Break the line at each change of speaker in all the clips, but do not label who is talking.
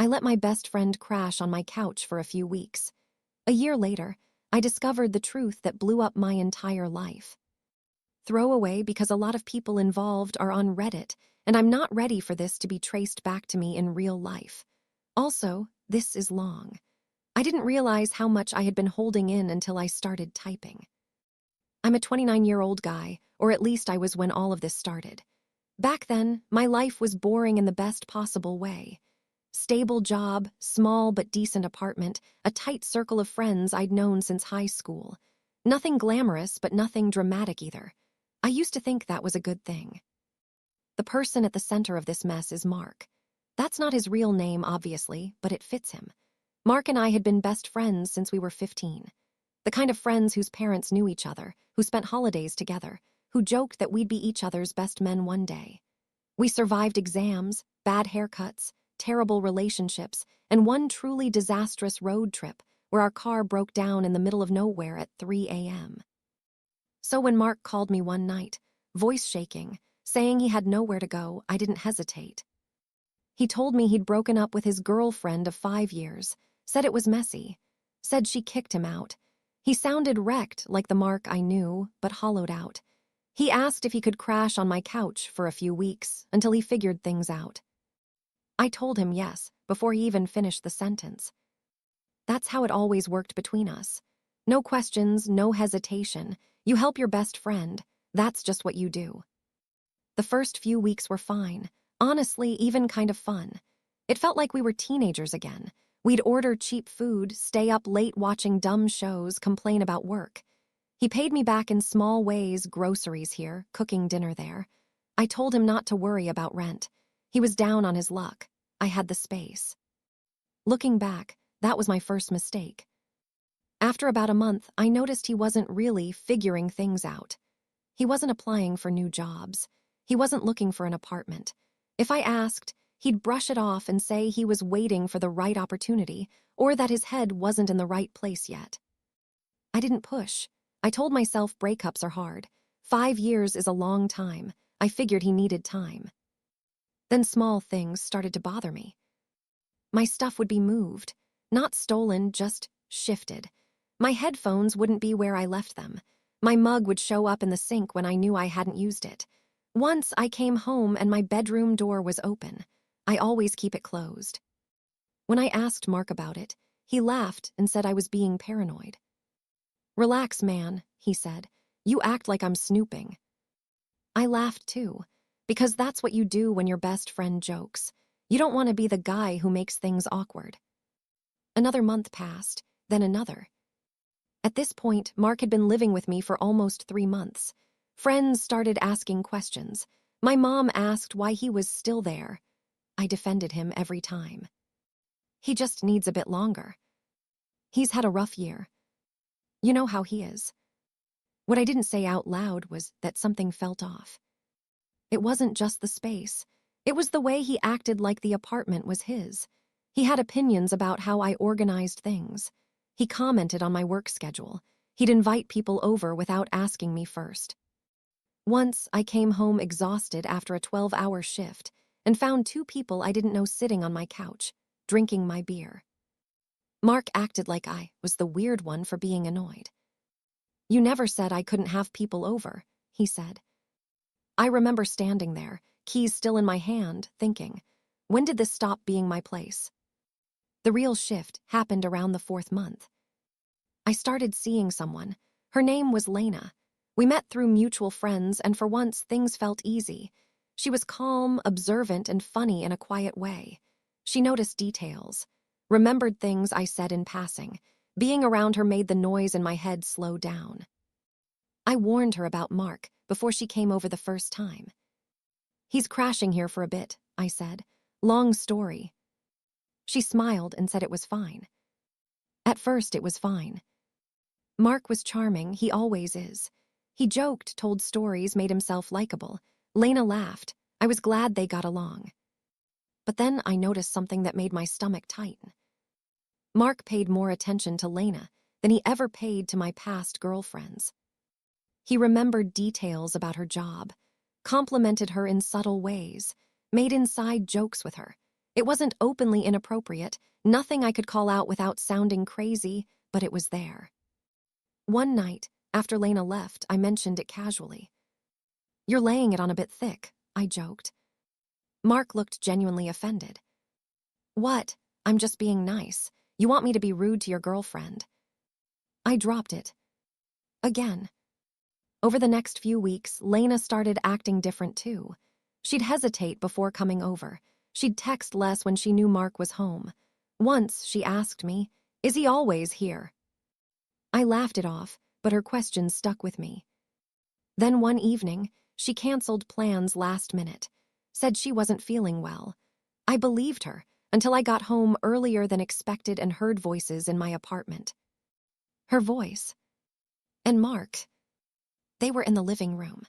I let my best friend crash on my couch for a few weeks. A year later, I discovered the truth that blew up my entire life. Throwaway because a lot of people involved are on Reddit, and I'm not ready for this to be traced back to me in real life. Also, this is long. I didn't realize how much I had been holding in until I started typing. I'm a 29-year-old guy, or at least I was when all of this started. Back then, my life was boring in the best possible way. Stable job, small but decent apartment, a tight circle of friends I'd known since high school. Nothing glamorous, but nothing dramatic either. I used to think that was a good thing. The person at the center of this mess is Mark. That's not his real name, obviously, but it fits him. Mark and I had been best friends since we were 15. The kind of friends whose parents knew each other, who spent holidays together, who joked that we'd be each other's best men one day. We survived exams, bad haircuts, terrible relationships, and one truly disastrous road trip where our car broke down in the middle of nowhere at 3 a.m. So when Mark called me one night, voice shaking, saying he had nowhere to go, I didn't hesitate. He told me he'd broken up with his girlfriend of 5 years, said it was messy, said she kicked him out. He sounded wrecked like the Mark I knew, but hollowed out. He asked if he could crash on my couch for a few weeks until he figured things out. I told him yes, before he even finished the sentence. That's how it always worked between us. No questions, no hesitation. You help your best friend. That's just what you do. The first few weeks were fine. Honestly, even kind of fun. It felt like we were teenagers again. We'd order cheap food, stay up late watching dumb shows, complain about work. He paid me back in small ways, groceries here, cooking dinner there. I told him not to worry about rent. He was down on his luck. I had the space. Looking back, that was my first mistake. After about a month, I noticed he wasn't really figuring things out. He wasn't applying for new jobs. He wasn't looking for an apartment. If I asked, he'd brush it off and say he was waiting for the right opportunity or that his head wasn't in the right place yet. I didn't push. I told myself breakups are hard. 5 years is a long time. I figured he needed time. Then small things started to bother me. My stuff would be moved. Not stolen, just shifted. My headphones wouldn't be where I left them. My mug would show up in the sink when I knew I hadn't used it. Once I came home and my bedroom door was open. I always keep it closed. When I asked Mark about it, he laughed and said I was being paranoid. "Relax, man," he said. "You act like I'm snooping." I laughed too, because that's what you do when your best friend jokes. You don't want to be the guy who makes things awkward. Another month passed, then another. At this point, Mark had been living with me for almost 3 months. Friends started asking questions. My mom asked why he was still there. I defended him every time. He just needs a bit longer. He's had a rough year. You know how he is. What I didn't say out loud was that something felt off. It wasn't just the space. It was the way he acted like the apartment was his. He had opinions about how I organized things. He commented on my work schedule. He'd invite people over without asking me first. Once, I came home exhausted after a 12-hour shift and found 2 people I didn't know sitting on my couch, drinking my beer. Mark acted like I was the weird one for being annoyed. "You never said I couldn't have people over," he said. I remember standing there, keys still in my hand, thinking, when did this stop being my place? The real shift happened around the 4th month. I started seeing someone. Her name was Lena. We met through mutual friends, and for once, things felt easy. She was calm, observant, and funny in a quiet way. She noticed details, remembered things I said in passing. Being around her made the noise in my head slow down. I warned her about Mark before she came over the first time. "He's crashing here for a bit," I said. "Long story." She smiled and said it was fine. At first, it was fine. Mark was charming, he always is. He joked, told stories, made himself likable. Lena laughed. I was glad they got along. But then I noticed something that made my stomach tighten. Mark paid more attention to Lena than he ever paid to my past girlfriends. He remembered details about her job, complimented her in subtle ways, made inside jokes with her, It wasn't openly inappropriate, nothing I could call out without sounding crazy, but it was there. One night, after Lena left, I mentioned it casually. "You're laying it on a bit thick," I joked. Mark looked genuinely offended. "What? I'm just being nice. You want me to be rude to your girlfriend." I dropped it. Again. Over the next few weeks, Lena started acting different too. She'd hesitate before coming over. She'd text less when she knew Mark was home. Once, she asked me, "Is he always here?" I laughed it off, but her question stuck with me. Then one evening, she canceled plans last minute, said she wasn't feeling well. I believed her until I got home earlier than expected and heard voices in my apartment. Her voice. And Mark. They were in the living room.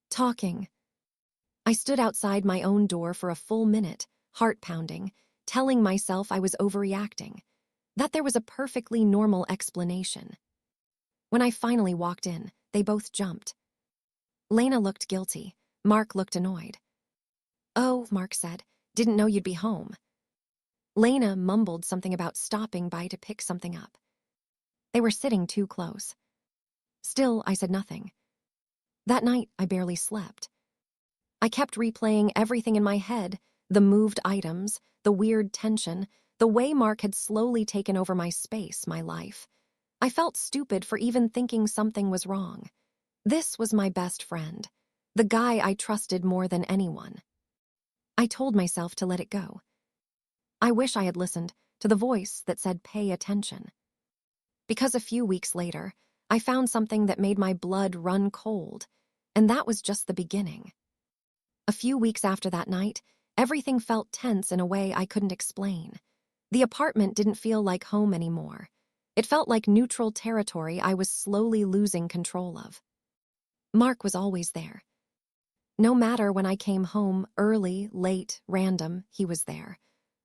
Talking. I stood outside my own door for a full minute, heart pounding, telling myself I was overreacting, that there was a perfectly normal explanation. When I finally walked in, they both jumped. Lena looked guilty. Mark looked annoyed. "Oh," Mark said, "didn't know you'd be home." Lena mumbled something about stopping by to pick something up. They were sitting too close. Still, I said nothing. That night, I barely slept. I kept replaying everything in my head, the moved items, the weird tension, the way Mark had slowly taken over my space, my life. I felt stupid for even thinking something was wrong. This was my best friend, the guy I trusted more than anyone. I told myself to let it go. I wish I had listened to the voice that said pay attention. Because a few weeks later, I found something that made my blood run cold, and that was just the beginning. A few weeks after that night, everything felt tense in a way I couldn't explain. The apartment didn't feel like home anymore. It felt like neutral territory I was slowly losing control of. Mark was always there. No matter when I came home, early, late, random, he was there.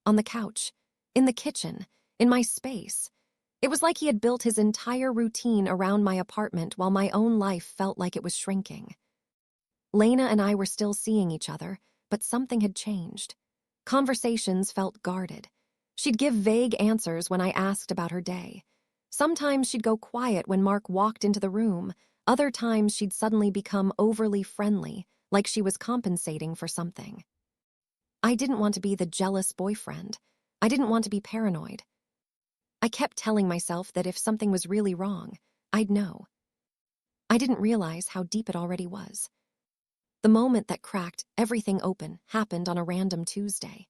On the couch, in the kitchen, in my space. It was like he had built his entire routine around my apartment while my own life felt like it was shrinking. Lena and I were still seeing each other, but something had changed. Conversations felt guarded. She'd give vague answers when I asked about her day. Sometimes she'd go quiet when Mark walked into the room. Other times she'd suddenly become overly friendly, like she was compensating for something. I didn't want to be the jealous boyfriend. I didn't want to be paranoid. I kept telling myself that if something was really wrong, I'd know. I didn't realize how deep it already was. The moment that cracked everything open happened on a random Tuesday.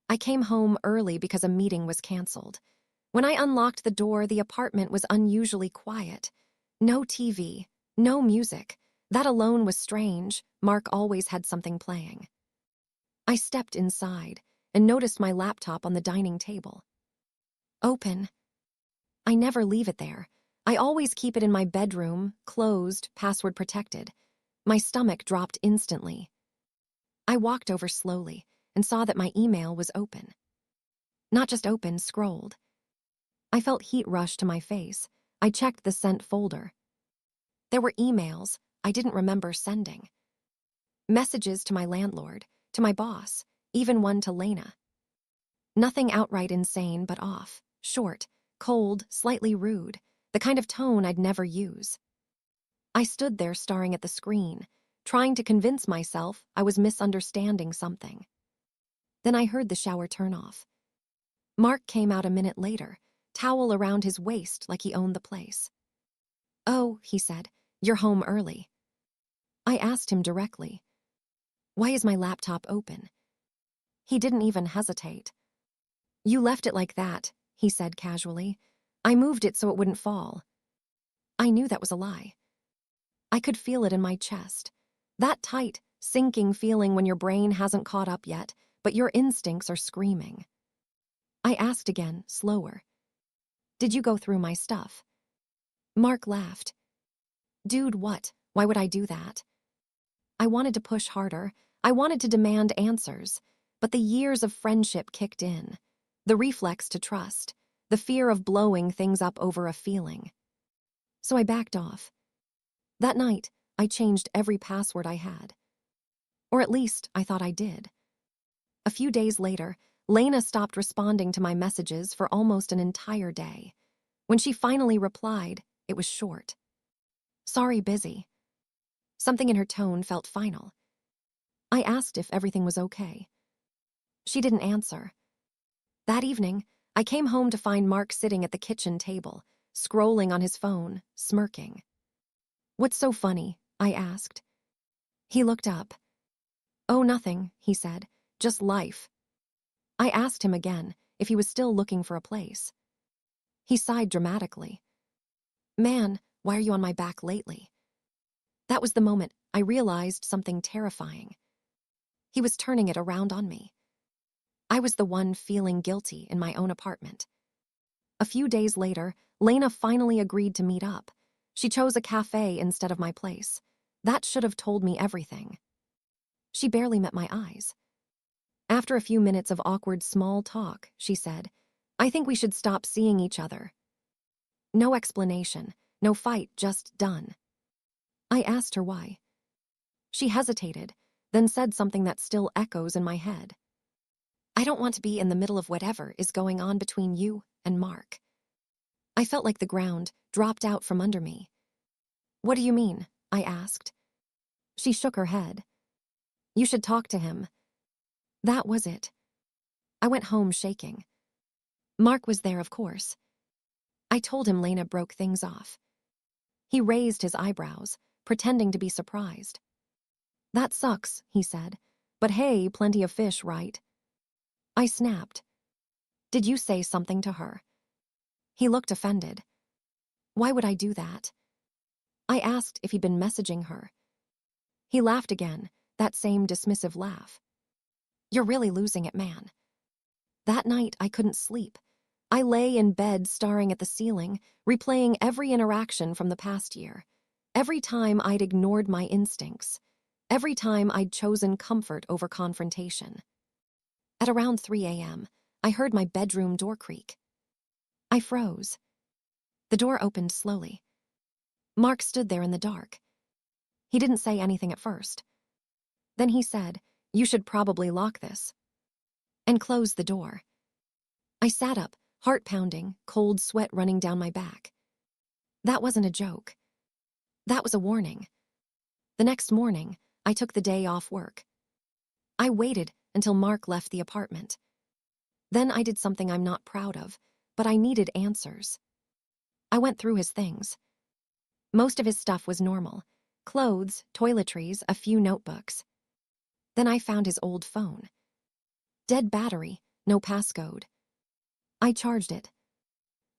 I came home early because a meeting was canceled. When I unlocked the door, the apartment was unusually quiet. No TV, no music. That alone was strange. Mark always had something playing. I stepped inside and noticed my laptop on the dining table. Open. I never leave it there. I always keep it in my bedroom, closed, password protected. My stomach dropped instantly. I walked over slowly and saw that my email was open. Not just open, scrolled. I felt heat rush to my face. I checked the sent folder. There were emails I didn't remember sending. Messages to my landlord, to my boss, even one to Lena. Nothing outright insane, but off, short, cold, slightly rude, the kind of tone I'd never use. I stood there staring at the screen, trying to convince myself I was misunderstanding something. Then I heard the shower turn off. Mark came out a minute later, towel around his waist like he owned the place. "Oh," he said, "you're home early." I asked him directly, "Why is my laptop open?" He didn't even hesitate. "You left it like that," he said casually. "I moved it so it wouldn't fall." I knew that was a lie. I could feel it in my chest. That tight, sinking feeling when your brain hasn't caught up yet, but your instincts are screaming. I asked again, slower. "Did you go through my stuff?" Mark laughed. "Dude, what? Why would I do that?" I wanted to push harder. I wanted to demand answers. But the years of friendship kicked in. The reflex to trust. The fear of blowing things up over a feeling. So I backed off. That night, I changed every password I had. Or at least, I thought I did. A few days later, Lena stopped responding to my messages for almost an entire day. When she finally replied, it was short. "Sorry, busy." Something in her tone felt final. I asked if everything was okay. She didn't answer. That evening, I came home to find Mark sitting at the kitchen table, scrolling on his phone, smirking. "What's so funny?" I asked. He looked up. "Oh, nothing," he said. "Just life." I asked him again if he was still looking for a place. He sighed dramatically. "Man, why are you on my back lately?" That was the moment I realized something terrifying. He was turning it around on me. I was the one feeling guilty in my own apartment. A few days later, Lena finally agreed to meet up. She chose a cafe instead of my place. That should have told me everything. She barely met my eyes. After a few minutes of awkward small talk, she said, "I think we should stop seeing each other." No explanation, no fight, just done. I asked her why. She hesitated, then said something that still echoes in my head. "I don't want to be in the middle of whatever is going on between you and Mark." I felt like the ground dropped out from under me. "What do you mean?" I asked. She shook her head. "You should talk to him." That was it. I went home shaking. Mark was there, of course. I told him Lena broke things off. He raised his eyebrows, pretending to be surprised. "That sucks," he said. "But hey, plenty of fish, right?" I snapped. "Did you say something to her?" He looked offended. "Why would I do that?" I asked if he'd been messaging her. He laughed again, that same dismissive laugh. "You're really losing it, man." That night, I couldn't sleep. I lay in bed staring at the ceiling, replaying every interaction from the past year. Every time I'd ignored my instincts. Every time I'd chosen comfort over confrontation. At around 3 a.m., I heard my bedroom door creak. I froze. The door opened slowly. Mark stood there in the dark. He didn't say anything at first. Then he said, "You should probably lock this," and closed the door. I sat up, heart pounding, cold sweat running down my back. That wasn't a joke. That was a warning. The next morning, I took the day off work. I waited until Mark left the apartment. Then I did something I'm not proud of, but I needed answers. I went through his things. Most of his stuff was normal. Clothes, toiletries, a few notebooks. Then I found his old phone. Dead battery, no passcode. I charged it.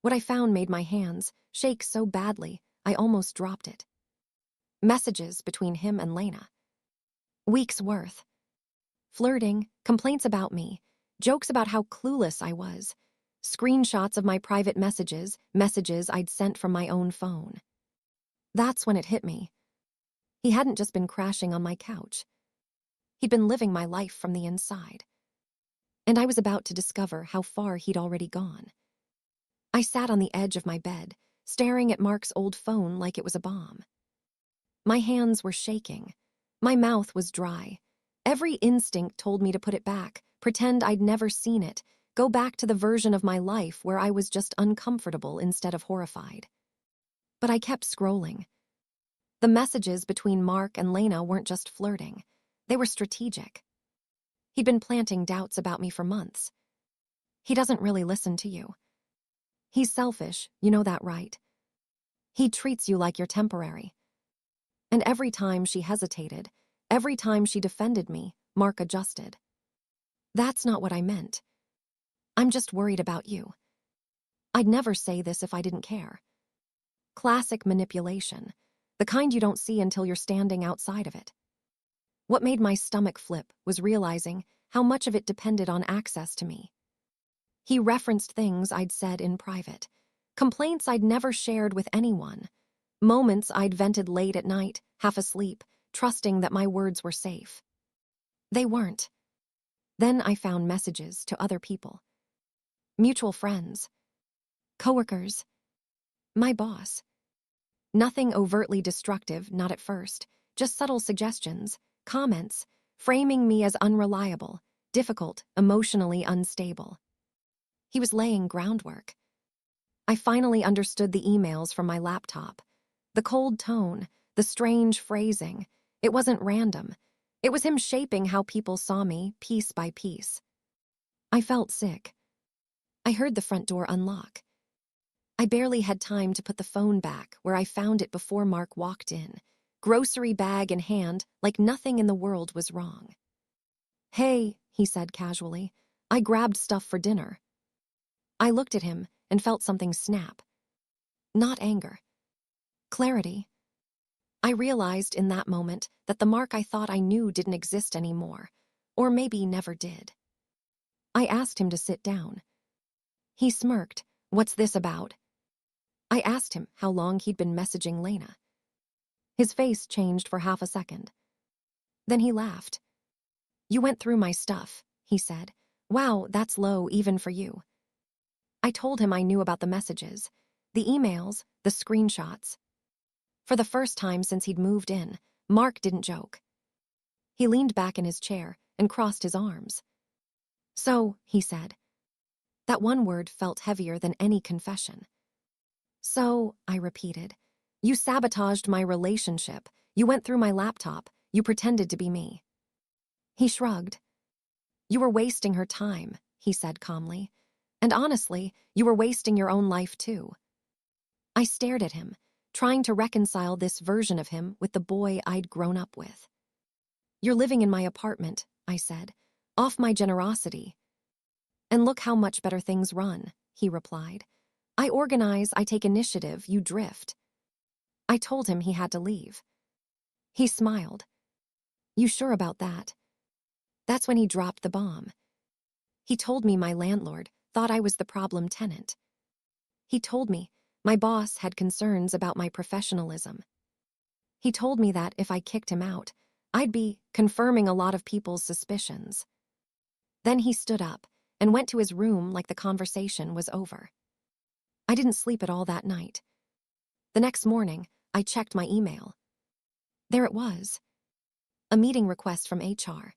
What I found made my hands shake so badly, I almost dropped it. Messages between him and Lena. Weeks worth. Flirting, complaints about me, jokes about how clueless I was, screenshots of my private messages, messages I'd sent from my own phone. That's when it hit me. He hadn't just been crashing on my couch. He'd been living my life from the inside. And I was about to discover how far he'd already gone. I sat on the edge of my bed, staring at Mark's old phone like it was a bomb. My hands were shaking. My mouth was dry. Every instinct told me to put it back, pretend I'd never seen it, go back to the version of my life where I was just uncomfortable instead of horrified. But I kept scrolling. The messages between Mark and Lena weren't just flirting. They were strategic. He'd been planting doubts about me for months. "He doesn't really listen to you. He's selfish, you know that, right? He treats you like you're temporary." And every time she hesitated, every time she defended me, Mark adjusted. "That's not what I meant. I'm just worried about you." I'd never say this if I didn't care. Classic manipulation, the kind you don't see until you're standing outside of it. What made my stomach flip was realizing how much of it depended on access to me. He referenced things I'd said in private, complaints I'd never shared with anyone, moments I'd vented late at night, half asleep, trusting that my words were safe. They weren't. Then I found messages to other people. Mutual friends. Coworkers. My boss. Nothing overtly destructive, not at first, just subtle suggestions, comments, framing me as unreliable, difficult, emotionally unstable. He was laying groundwork. I finally understood the emails from my laptop. The cold tone, the strange phrasing. It wasn't random. It was him shaping how people saw me, piece by piece. I felt sick. I heard the front door unlock. I barely had time to put the phone back where I found it before Mark walked in, grocery bag in hand, like nothing in the world was wrong. "Hey," he said casually, "I grabbed stuff for dinner." I looked at him and felt something snap. Not anger. Clarity. I realized in that moment that the Mark I thought I knew didn't exist anymore, or maybe never did. I asked him to sit down. He smirked. "What's this about?" I asked him how long he'd been messaging Lena. His face changed for half a second. Then he laughed. "You went through my stuff," he said. "Wow, that's low even for you." I told him I knew about the messages, the emails, the screenshots. For the first time since he'd moved in, Mark didn't joke. He leaned back in his chair and crossed his arms. "So," he said. That one word felt heavier than any confession. "So," I repeated, "you sabotaged my relationship. You went through my laptop. You pretended to be me." He shrugged. "You were wasting her time," he said calmly. "And honestly, you were wasting your own life too." I stared at him, trying to reconcile this version of him with the boy I'd grown up with. "You're living in my apartment," I said, "off my generosity." "And look how much better things run," he replied. "I organize, I take initiative, you drift." I told him he had to leave. He smiled. "You sure about that?" That's when he dropped the bomb. He told me my landlord thought I was the problem tenant. He told me my boss had concerns about my professionalism. He told me that if I kicked him out, I'd be confirming a lot of people's suspicions. Then he stood up and went to his room like the conversation was over. I didn't sleep at all that night. The next morning, I checked my email. There it was. A meeting request from HR.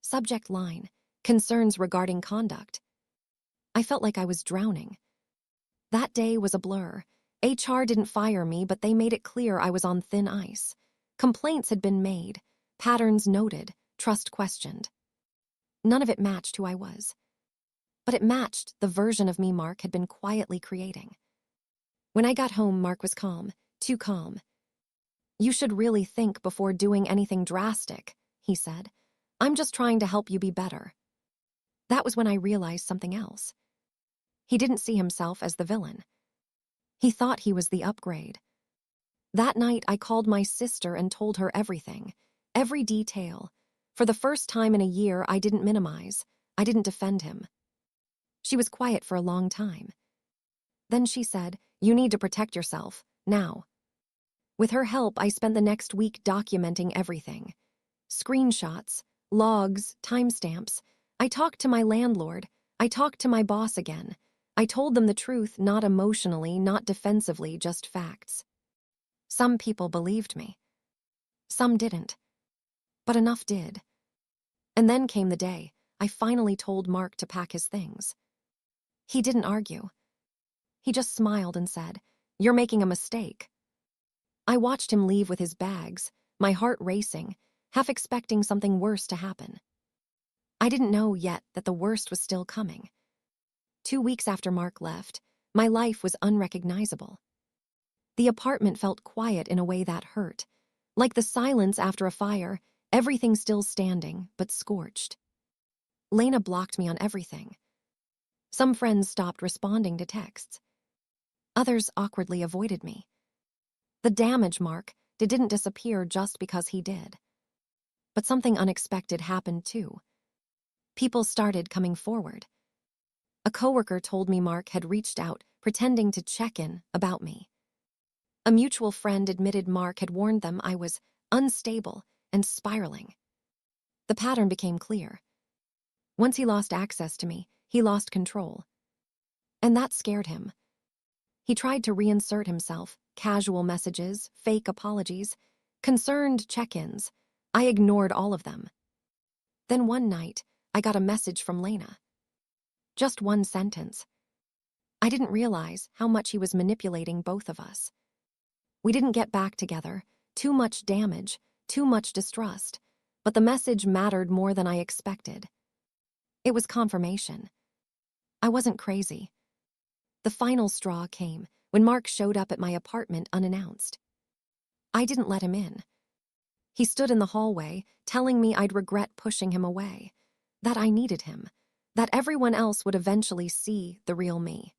Subject line, concerns regarding conduct. I felt like I was drowning. That day was a blur. HR didn't fire me, but they made it clear I was on thin ice. Complaints had been made, patterns noted, trust questioned. None of it matched who I was. But it matched the version of me Mark had been quietly creating. When I got home, Mark was calm, too calm. "You should really think before doing anything drastic," he said. "I'm just trying to help you be better." That was when I realized something else. He didn't see himself as the villain. He thought he was the upgrade. That night, I called my sister and told her everything, every detail. For the first time in a year, I didn't minimize. I didn't defend him. She was quiet for a long time. Then she said, "You need to protect yourself, now." With her help, I spent the next week documenting everything. Screenshots, logs, timestamps. I talked to my landlord. I talked to my boss again. I told them the truth, not emotionally, not defensively, just facts. Some people believed me. Some didn't. But enough did. And then came the day I finally told Mark to pack his things. He didn't argue. He just smiled and said, "You're making a mistake." I watched him leave with his bags, my heart racing, half expecting something worse to happen. I didn't know yet that the worst was still coming. 2 weeks after Mark left, my life was unrecognizable. The apartment felt quiet in a way that hurt. Like the silence after a fire, everything still standing, but scorched. Lena blocked me on everything. Some friends stopped responding to texts. Others awkwardly avoided me. The damage Mark didn't disappear just because he did. But something unexpected happened too. People started coming forward. A coworker told me Mark had reached out, pretending to check in about me. A mutual friend admitted Mark had warned them I was unstable and spiraling. The pattern became clear. Once he lost access to me, he lost control. And that scared him. He tried to reinsert himself, casual messages, fake apologies, concerned check-ins. I ignored all of them. Then one night, I got a message from Lena. Just one sentence. I didn't realize how much he was manipulating both of us. We didn't get back together. Too much damage, too much distrust. But the message mattered more than I expected. It was confirmation. I wasn't crazy. The final straw came when Mark showed up at my apartment unannounced. I didn't let him in. He stood in the hallway, telling me I'd regret pushing him away, that I needed him, that everyone else would eventually see the real me.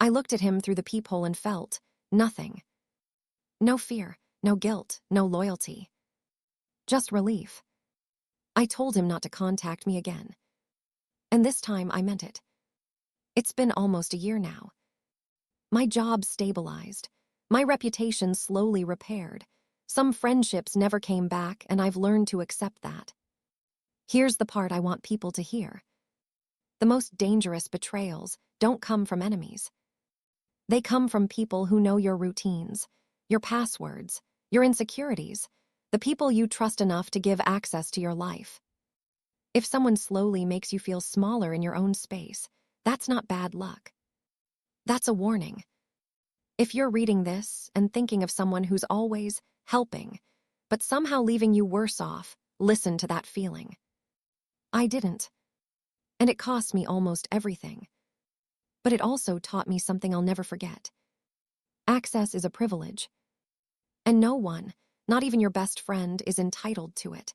I looked at him through the peephole and felt nothing. No fear, no guilt, no loyalty. Just relief. I told him not to contact me again. And this time I meant it. It's been almost a year now. My job stabilized. My reputation slowly repaired. Some friendships never came back, and I've learned to accept that. Here's the part I want people to hear. The most dangerous betrayals don't come from enemies. They come from people who know your routines, your passwords, your insecurities, the people you trust enough to give access to your life. If someone slowly makes you feel smaller in your own space, that's not bad luck. That's a warning. If you're reading this and thinking of someone who's always helping, but somehow leaving you worse off, listen to that feeling. I didn't. And it cost me almost everything. But it also taught me something I'll never forget. Access is a privilege. And no one, not even your best friend, is entitled to it.